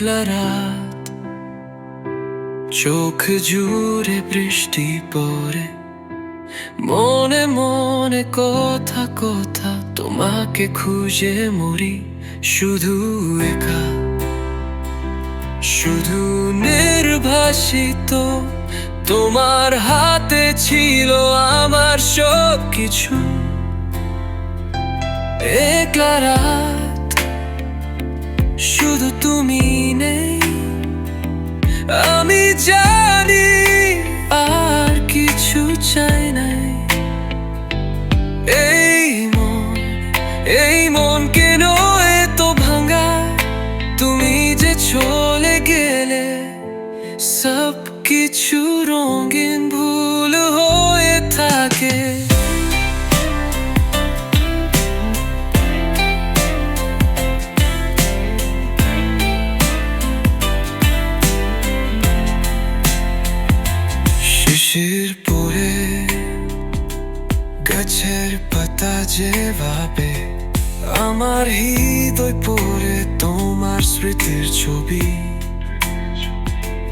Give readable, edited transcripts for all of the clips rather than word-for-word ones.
একলা রাত, চোখ জুড়ে বৃষ্টি পড়ে, মনে মনে কথা কথা, তোমাকে খুঁজে মরি শুধু একা, শুধু নির্বাসিত। তোমার হাতে ছিল আমার সব কিছু। একলা রাত, শুধু তুমি নেই, আমি জানি আর কিছু চাই নাই। এই মন কেন এত ভাঙা, তুমি যে চলে গেলে সব কিছু রঙিন ভুল হয়ে থাকে। শিশির পরে গাছের পাতা যেভাবে, আমার হৃদয় পড়ে তোমার স্মৃতির ছবি।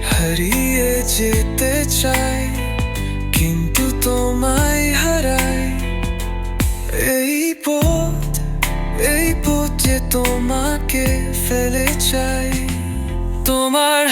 হারিয়ে যেতে চাই কিন্তু তোমায় হারাই। এই পথ যে তোমাকে ফেলে চাই। তোমার